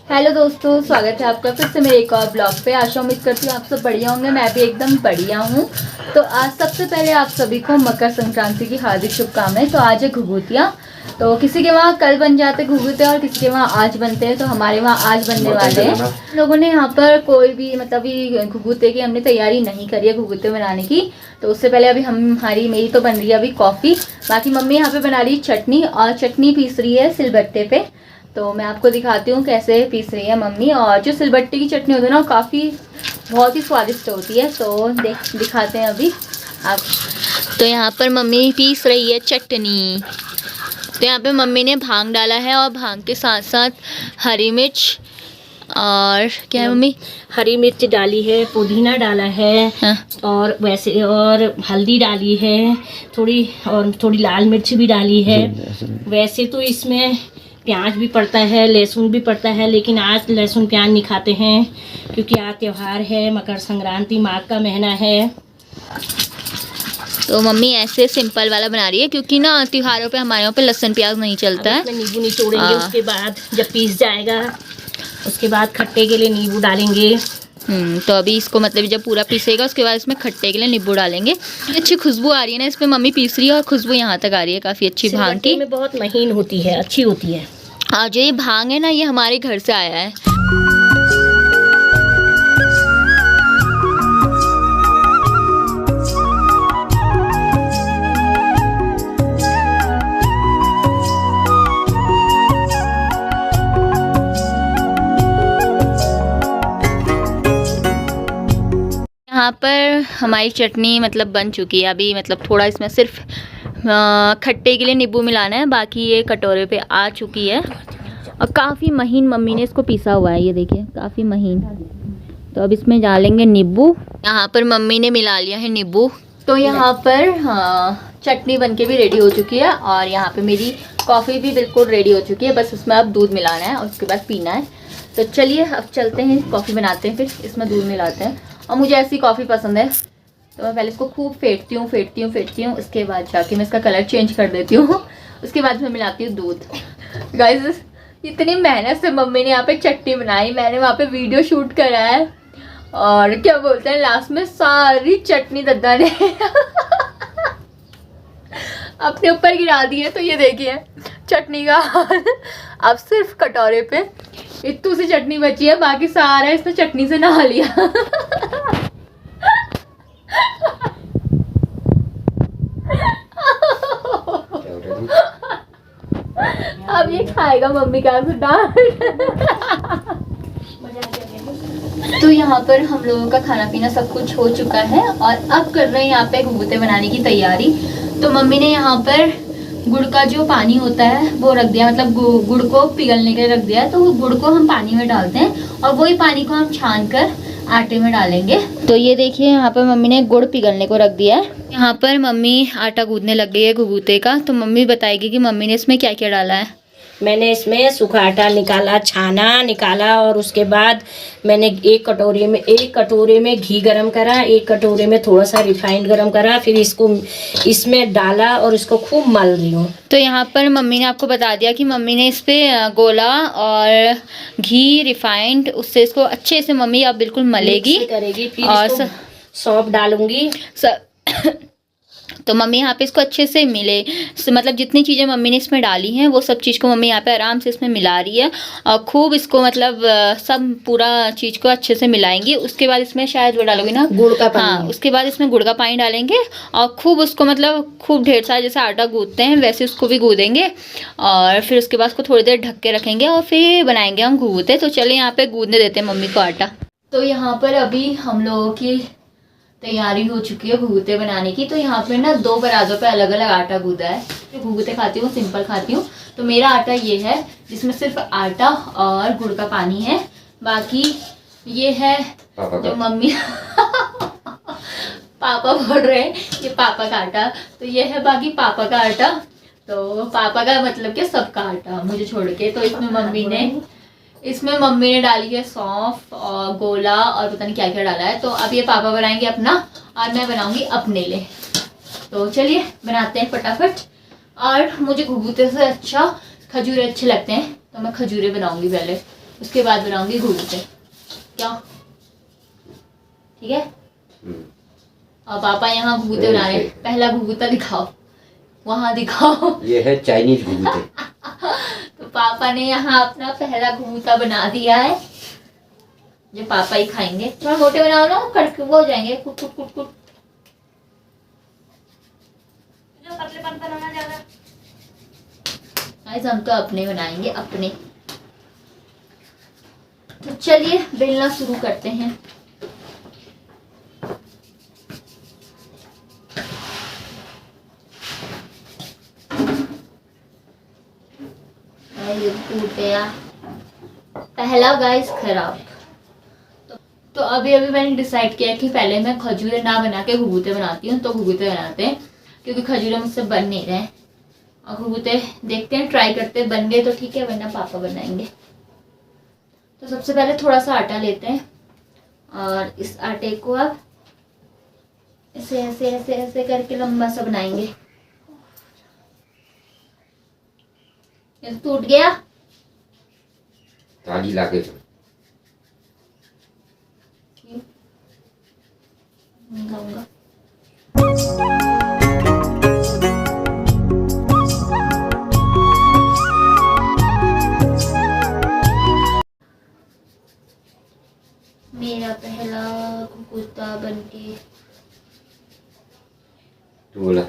Hello दोस्तों, स्वागत है आपका फिर से मेरे एक और ब्लॉग पे। आशा उम्मीद करती हूँ आप सब बढ़िया होंगे। मैं भी एकदम बढ़िया हूँ। तो आज सबसे पहले आप सभी को मकर संक्रांति की हार्दिक शुभकामनाएं। तो आज है घुघुतियाँ। तो किसी के वहाँ कल बन जाते घुघुते और किसी के वहाँ आज बनते हैं। तो हमारे वहाँ आज बनने वाले हैं। लोगों ने यहाँ पर कोई भी मतलब घुघुते की हमने तैयारी नहीं करी है घुघुते बनाने की। तो उससे पहले अभी मेरी तो बन रही है अभी कॉफ़ी। बाकी मम्मी यहाँ पे बना रही है चटनी और चटनी पीस रही है सिलबट्टे पे। तो मैं आपको दिखाती हूँ कैसे पीस रही है मम्मी। और जो सिलबट्टे की चटनी होती है ना, वो बहुत ही स्वादिष्ट होती है। तो दिखाते हैं अभी आप। तो यहाँ पर मम्मी पीस रही है चटनी। तो यहाँ पे मम्मी ने भांग डाला है और भांग के साथ साथ हरी मिर्च और क्या है मम्मी, हरी मिर्च डाली है, पुदीना डाला है। हाँ। और वैसे और हल्दी डाली है थोड़ी लाल मिर्च भी डाली है। वैसे तो इसमें प्याज भी पड़ता है, लहसुन भी पड़ता है, लेकिन आज लहसुन प्याज नहीं खाते हैं क्योंकि आज त्यौहार है, मकर संक्रांति, माघ का महीना है। तो मम्मी ऐसे सिंपल वाला बना रही है क्योंकि ना त्योहारों पे हमारे यहाँ पे लहसुन प्याज नहीं चलता है। नींबू निचोड़ेंगे, उसके बाद जब पीस जाएगा उसके बाद खट्टे के लिए नींबू डालेंगे। तो अभी इसको मतलब जब पूरा पीसेगा उसके बाद इसमें खट्टे के लिए नींबू डालेंगे। अच्छी खुशबू आ रही है ना इसमें, मम्मी पीस रही है और खुशबू यहाँ तक आ रही है काफ़ी अच्छी भांग की। में बहुत महीन होती है, अच्छी होती है। हाँ, जो ये भांग है ना, ये हमारे घर से आया है। यहाँ पर हमारी चटनी मतलब बन चुकी है अभी, मतलब थोड़ा इसमें सिर्फ खट्टे के लिए नींबू मिलाना है, बाकी ये कटोरे पे आ चुकी है। और काफ़ी महीन मम्मी ने इसको पीसा हुआ है, ये देखिए काफ़ी महीन। तो अब इसमें डालेंगे नींबू। यहाँ पर मम्मी ने मिला लिया है नींबू। तो यहाँ पर चटनी बनके भी रेडी हो चुकी है और यहाँ पे मेरी कॉफ़ी भी बिल्कुल रेडी हो चुकी है। बस उसमें अब दूध मिलाना है और उसके बाद पीना है। तो चलिए अब चलते हैं, कॉफ़ी बनाते हैं, फिर इसमें दूध मिलाते हैं। और मुझे ऐसी कॉफ़ी पसंद है तो मैं पहले इसको खूब फेंटती हूँ। उसके बाद जाके मैं इसका कलर चेंज कर देती हूँ। उसके बाद मैं मिलाती हूँ दूध। गाइस, इतनी मेहनत से मम्मी ने यहाँ पे चटनी बनाई, मैंने वहाँ पे वीडियो शूट करा है और क्या बोलते हैं लास्ट में सारी चटनी दद्दा ने अपने ऊपर गिरा दी है। तो ये देखिए चटनी का हाल। अब सिर्फ कटोरे पे इतनी सी चटनी बची है, बाकी सारा इसने चटनी से नहा लिया। अब ये खाएगा मम्मी का डांट। तो यहाँ पर हम लोगों का खाना पीना सब कुछ हो चुका है और अब कर रहे हैं यहाँ पे घुघुते बनाने की तैयारी। तो मम्मी ने यहाँ पर गुड़ का जो पानी होता है वो रख दिया, मतलब गुड़ को पिघलने के लिए रख दिया है। तो वो गुड़ को हम पानी में डालते हैं और वही पानी को हम छान कर आटे में डालेंगे। तो ये देखिए यहाँ पर मम्मी ने गुड़ पिघलने को रख दिया है। यहाँ पर मम्मी आटा गूंदने लग गई है घुघुते का। तो मम्मी बताएगी कि मम्मी ने इसमें क्या क्या डाला है। मैंने इसमें सूखा आटा निकाला और उसके बाद मैंने एक कटोरे में घी गरम करा, एक कटोरे में थोड़ा सा रिफाइंड गरम करा, फिर इसको इसमें डाला और इसको खूब मल रही हूँ। तो यहाँ पर मम्मी ने आपको बता दिया कि मम्मी ने इस पर गोला और घी रिफाइंड, उससे इसको अच्छे से मम्मी अब बिल्कुल मलेगी करेगी। फिर और सौंफ डालूंगी। तो मम्मी यहाँ पे इसको अच्छे से मतलब जितनी चीज़ें मम्मी ने इसमें डाली हैं वो सब चीज़ को मम्मी यहाँ पे आराम से इसमें मिला रही है और खूब इसको मतलब सब पूरा चीज़ को अच्छे से मिलाएंगी। उसके बाद इसमें शायद वो डालोगी ना गुड़ का पानी। हाँ, उसके बाद इसमें गुड़ का पानी डालेंगे और खूब उसको मतलब खूब ढेर सारा जैसे आटा गूंदते हैं वैसे उसको भी गूंदेंगे और फिर उसके बाद उसको थोड़ी देर ढक के रखेंगे और फिर बनाएंगे हम घुघुते। तो चलिए यहाँ पे गूंदने देते हैं मम्मी को आटा। तो यहाँ पर अभी हम लोगों की तैयारी हो चुकी है घुघुते बनाने की। तो यहाँ पे ना 2 बरातों पे अलग अलग आटा गूंदा है। जो घुघुते खाती हूँ सिंपल खाती हूँ। तो मेरा आटा ये है जिसमें सिर्फ आटा और गुड़ का पानी है। बाकी ये है जो मम्मी पापा बोल रहे हैं ये पापा का आटा। तो ये है बाकी पापा का आटा। तो पापा का मतलब कि सबका आटा मुझे छोड़ के। तो इसमें मम्मी ने डाली है सौंफ और गोला और पता नहीं क्या क्या डाला है। तो अब ये पापा बनाएंगे अपना और मैं बनाऊंगी अपने लिए। तो चलिए बनाते हैं फटाफट। और मुझे घुघुते से अच्छा खजूरे अच्छे लगते हैं तो मैं खजूरे बनाऊंगी पहले। उसके बाद बनाऊंगी घुघुते। क्या ठीक है? और पापा यहाँ घुघुते बना रहे हैं। पहला घुघुता दिखाओ, वहाँ दिखाओ। ये है चाइनीज घुघुते। तो पापा ने यहाँ अपना पहला घुघुता बना दिया है, जो पापा ही खाएंगे। थोड़ा मोटे बनाओ ना, कड़क वो हो जाएंगे, कुट कुट कुट कुट। पतलेपन बनाना ज्यादा। गाइस हम तो अपने बनाएंगे, अपने। तो चलिए बेलना शुरू करते हैं। ये टूट गया पहला गाइस, खराब। तो अभी मैंने डिसाइड किया कि पहले मैं खजूरे ना बना के घुघुते बनाती हूँ। तो घुघुते बनाते हैं, क्योंकि खजूरे मुझसे बन नहीं रहे। और घुघुते देखते हैं, ट्राई करते हैं, बन गए तो ठीक है, वरना पापा बनाएंगे। तो सबसे पहले थोड़ा सा आटा लेते हैं और इस आटे को अब ऐसे ऐसे ऐसे ऐसे करके लंबा सा बनाएंगे। ये तो टूट गया। ताली लाके खाऊंगा। मेरा पहला घुघुता बनके बोला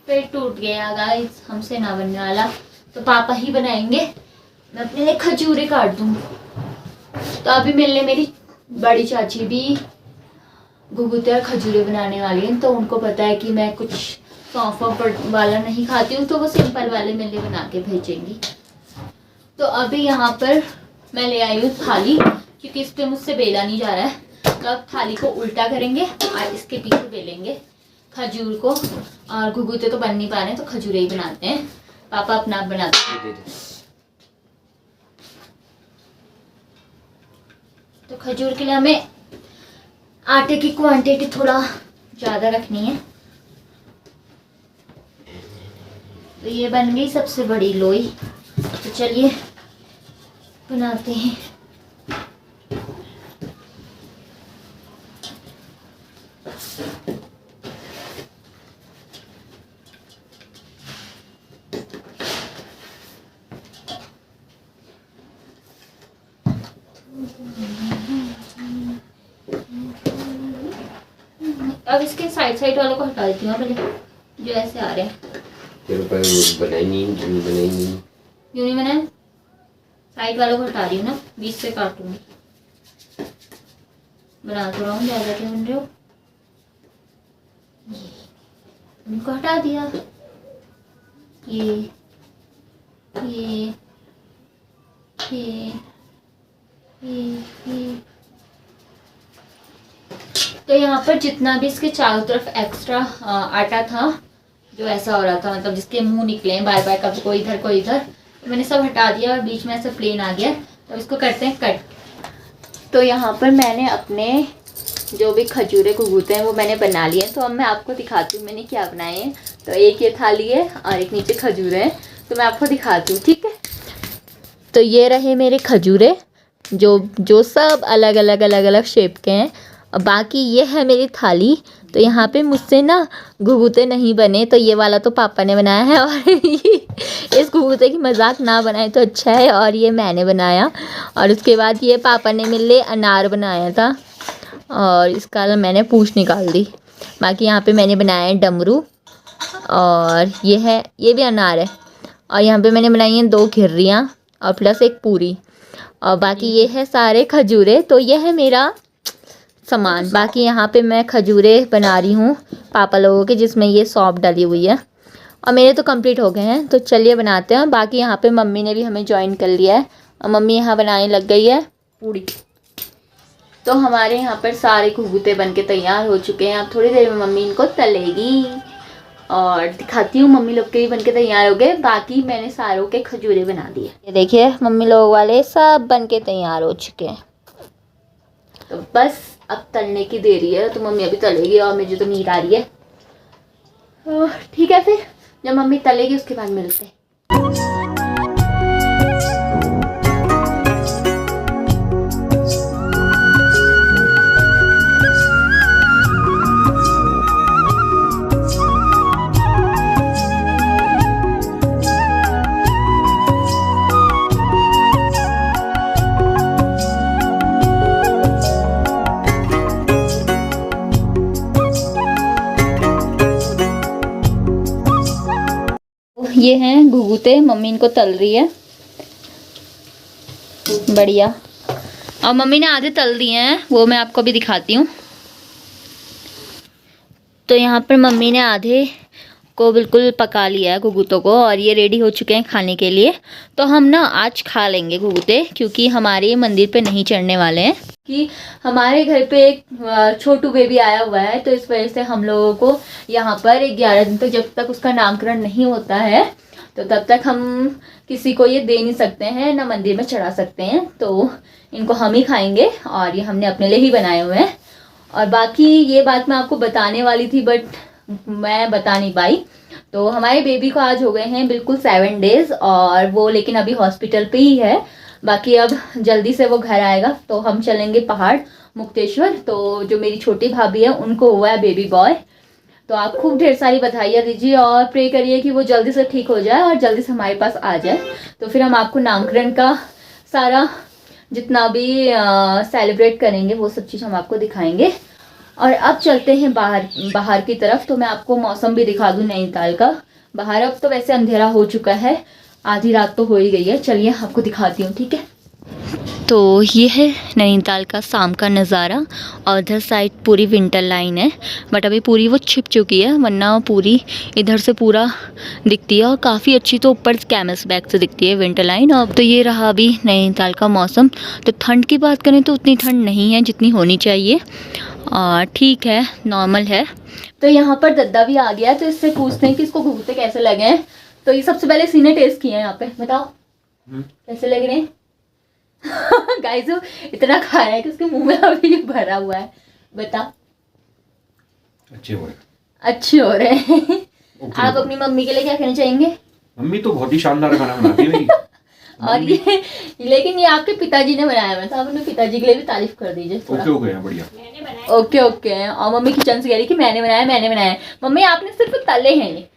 फिर टूट गया गाइस, हमसे ना बनने वाला। तो पापा ही बनाएंगे, मैं अपने लिए खजूरे काट दूंगी। तो अभी मिलने मेरी बड़ी चाची भी घुघुते और खजूरे बनाने वाली हैं। तो उनको पता है कि मैं कुछ सौंफ वाला नहीं खाती हूँ, तो वो सिंपल वाले मेरे लिए बना के भेजेंगी। तो अभी यहाँ पर मैं ले आई हूँ थाली, क्योंकि इस पे मुझसे बेला नहीं जा रहा है। तो अब थाली को उल्टा करेंगे और इसके पीछे बेलेंगे खजूर को। और घुघुते तो बन नहीं पा रहे, तो खजूरे ही बनाते हैं। पापा अपना आप बनाते हैं। तो खजूर के लिए हमें आटे की क्वांटिटी थोड़ा ज़्यादा रखनी है। तो ये बन गई सबसे बड़ी लोई। तो चलिए बनाते हैं। अब इसके साइड वालों को हटा देती हूँ पहले, जो ऐसे आ रहे हैं। तेरे पर बनाई नहीं। क्यों नहीं बनाए? साइड वालों को हटा रही हूँ ना, बीच से काटूंगी। बना तो रहा हूँ, ज़्यादा क्या बन रहे हो। इनको हटा दिया। ये ये ये ये। तो यहाँ पर जितना भी इसके चारों तरफ एक्स्ट्रा आटा था, जो ऐसा हो रहा था, मतलब जिसके मुंह निकले हैं बार बार, कभी कोई इधर कोई इधर, तो मैंने सब हटा दिया और बीच में ऐसा प्लेन आ गया। तो इसको करते हैं कट। तो यहाँ पर मैंने अपने जो भी खजूरे घुघुते हैं वो मैंने बना लिए हैं। तो अब मैं आपको दिखाती हूँ मैंने क्या बनाए हैं। तो एक ये थाली है और एक नीचे खजूरे हैं, तो मैं आपको दिखाती हूँ, ठीक है। तो ये रहे मेरे खजूरे, जो सब अलग अलग शेप के हैं। और बाकी ये है मेरी थाली। तो यहाँ पे मुझसे ना घुघुते नहीं बने, तो ये वाला तो पापा ने बनाया है। और इस घुघुते की मजाक ना बनाए तो अच्छा है। और ये मैंने बनाया। और उसके बाद ये पापा ने मेरे लिए अनार बनाया था, और इसका मैंने पूंछ निकाल दी। बाकी यहाँ पे मैंने बनाया है डमरू, और ये भी अनार है। और यहाँ पे मैंने बनाई हैं 2 घिर्रियाँ और प्लस एक पूरी। और बाकी ये है सारे खजूरे। तो ये है मेरा सामान। बाकी यहाँ पे मैं खजूरे बना रही हूँ पापा लोगों के, जिसमें ये सौंफ डली हुई है। और मेरे तो कंप्लीट हो गए हैं। तो चलिए बनाते हैं। बाकी यहाँ पे मम्मी ने भी हमें ज्वाइन कर लिया है, और मम्मी यहाँ बनाने लग गई है पूड़ी। तो हमारे यहाँ पर सारे घुघुते बन के तैयार हो चुके हैं। अब थोड़ी देर में मम्मी इनको तलेगी, और दिखाती हूँ। मम्मी लोग के भी बन के तैयार हो गए। बाकी मैंने सारों के खजूरे बना दिए। ये देखिए मम्मी लोग वाले सब बन के तैयार हो चुके हैं। तो बस अब तलने की देरी है। तो मम्मी अभी तलेगी, और मुझे तो नींद आ रही है। ठीक है, फिर जब मम्मी तलेगी उसके बाद मिलते हैं। ये हैं घुघुते, मम्मी इनको तल रही है बढ़िया। और मम्मी ने आधे तल दिए हैं, वो मैं आपको भी दिखाती हूँ। तो यहाँ पर मम्मी ने आधे को बिल्कुल पका लिया है घुघुतों को, और ये रेडी हो चुके हैं खाने के लिए। तो हम ना आज खा लेंगे घुघुते, क्योंकि हमारे मंदिर पे नहीं चढ़ने वाले हैं, कि हमारे घर पे एक छोटू बेबी आया हुआ है। तो इस वजह से हम लोगों को यहाँ पर 11 दिन तक, जब तक उसका नामकरण नहीं होता है, तो तब तक हम किसी को ये दे नहीं सकते हैं, ना मंदिर में चढ़ा सकते हैं। तो इनको हम ही खाएंगे, और ये हमने अपने लिए ही बनाए हुए हैं। और बाकी ये बात मैं आपको बताने वाली थी, बट मैं बता नहीं पाई। तो हमारे बेबी को आज हो गए हैं बिल्कुल 7 डेज़, और वो लेकिन अभी हॉस्पिटल पे ही है। बाकी अब जल्दी से वो घर आएगा तो हम चलेंगे पहाड़ मुक्तेश्वर। तो जो मेरी छोटी भाभी है उनको हुआ है बेबी बॉय। तो आप खूब ढेर सारी बधाइयाँ दीजिए और प्रे करिए कि वो जल्दी से ठीक हो जाए और जल्दी से हमारे पास आ जाए। तो फिर हम आपको नामकरण का सारा जितना भी सेलिब्रेट करेंगे वो सब चीज़ हम आपको दिखाएंगे। और अब चलते हैं बाहर की तरफ। तो मैं आपको मौसम भी दिखा दूँ नैनीताल का। बाहर अब तो वैसे अंधेरा हो चुका है, आधी रात तो हो ही गई है। चलिए आपको दिखाती हूँ, ठीक है। तो ये है नैनीताल का शाम का नज़ारा, और इधर साइड पूरी विंटर लाइन है, बट अभी पूरी वो छिप चुकी है, वरना पूरी इधर से पूरा दिखती है, और काफ़ी अच्छी तो ऊपर कैमस बैक से दिखती है विंटर लाइन। और तो ये रहा अभी नैनीताल का मौसम। तो ठंड की बात करें तो उतनी ठंड नहीं है जितनी होनी चाहिए, और ठीक है, नॉर्मल है। तो यहाँ पर दद्दा भी आ गया, तो इससे पूछते हैं कि इसको घुघुते कैसे लगे हैं। तो ये सबसे पहले सीने टेस्ट किए हैं यहाँ पे, बताओ कैसे लग रहे हैं। गाइस इतना खाया है कि उसके मुंह में अभी भरा हुआ है। बता। अच्छे हो रहे हैं। आप अपनी मम्मी के लिए क्या कहना चाहेंगे? मम्मी तो बहुत ही शानदार खाना बनाती है। और ये लेकिन ये आपके पिताजी ने बनाया हुआ था, आप अपने पिताजी के लिए भी तारीफ कर दीजिए थोड़ा। ओके बढ़िया। ओके। और मम्मी किचन से कह रही कि मैंने बनाया। मम्मी आपने सिर्फ तले हैं ये।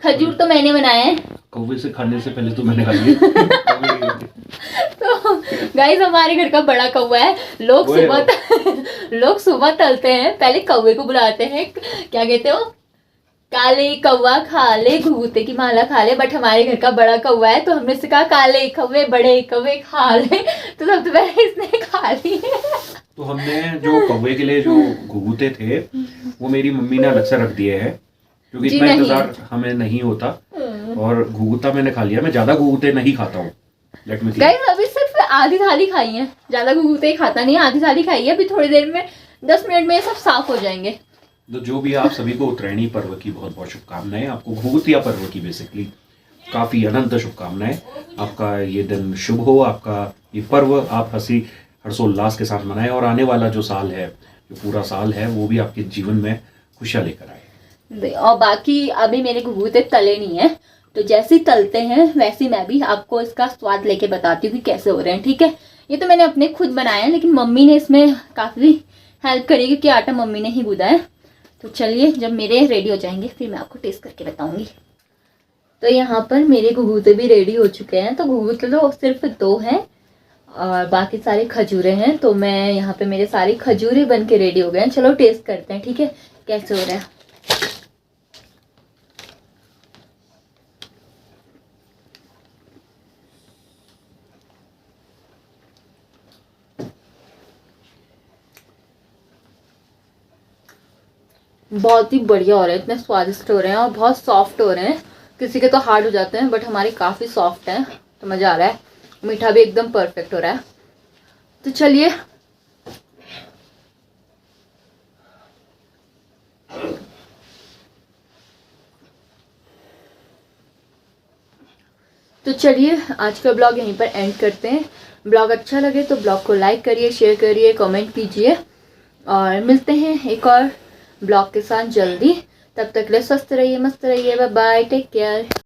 खजूर तो मैंने बनाया है। कौवे से खाने से पहले तो मैंने खा लिया। तो गाइस हमारे घर का बड़ा कौवा है। लोग सुबह तलते हैं, पहले कौवे को बुलाते हैं, क्या कहते हो, काले कौवा खा ले घुघुते की माला खा ले। बट हमारे घर का बड़ा कौवा है, तो हमने इससे कहा काले कौवे बड़े कौवे खा ले। तो सबसे पहले इसने खा ली। तो हमने जो कौवे के लिए जो घुघुते थे वो मेरी मम्मी ने अलग से रख दिए हैं, क्योंकि इतना इंतजार हमें नहीं होता। और घुघुता मैंने खा लिया। मैं ज्यादा घुघुते नहीं खाता हूँ। गाइस अभी सिर्फ आधी थाली खाई है, ज्यादा घुघुते ही खाता नहीं, आधी थाली खाई है। अभी थोड़ी देर में 10 मिनट में ये सब साफ हो जाएंगे। तो जो भी आप सभी को उत्तरायणी पर्व की बहुत बहुत शुभकामनाएं। आपको घुघुतिया पर्व की बेसिकली काफी अनंत शुभकामनाएं। आपका ये दिन शुभ हो, आपका ये पर्व आप हंसी हर्षोल्लास के साथ मनाएं, और आने वाला जो साल है, जो पूरा साल है, वो भी आपके जीवन में खुशियां लेकर आए। और बाकी अभी मेरे घुघुते तले नहीं है, तो जैसे ही तलते हैं वैसे मैं भी आपको इसका स्वाद लेके बताती हूँ कि कैसे हो रहे हैं, ठीक है। ये तो मैंने अपने खुद बनाया है, लेकिन मम्मी ने इसमें काफ़ी हेल्प करी, क्योंकि आटा मम्मी ने ही गूंदा है। तो चलिए जब मेरे रेडी हो जाएंगे फिर मैं आपको टेस्ट करके बताऊंगी। तो यहाँ पर मेरे घुघुते भी रेडी हो चुके हैं। तो घुघुते तो सिर्फ 2 हैं और बाकी सारे खजूरे हैं। तो मैं यहाँ पे मेरे सारे खजूरे बन के रेडी हो गए हैं। चलो टेस्ट करते हैं, ठीक है, कैसे हो रहा है। बहुत ही बढ़िया हो रहे हैं, इतने स्वादिष्ट हो रहे हैं और बहुत सॉफ्ट हो रहे हैं। किसी के तो हार्ड हो जाते हैं, बट हमारे काफ़ी सॉफ्ट हैं, तो मज़ा आ रहा है। मीठा भी एकदम परफेक्ट हो रहा है। तो चलिए आज का ब्लॉग यहीं पर एंड करते हैं। ब्लॉग अच्छा लगे तो ब्लॉग को लाइक करिए, शेयर करिए, कमेंट कीजिए, और मिलते हैं एक और ब्लॉग के साथ जल्दी। तब तक के लिए स्वस्थ रहिए, मस्त रहिए। Bye bye, take care.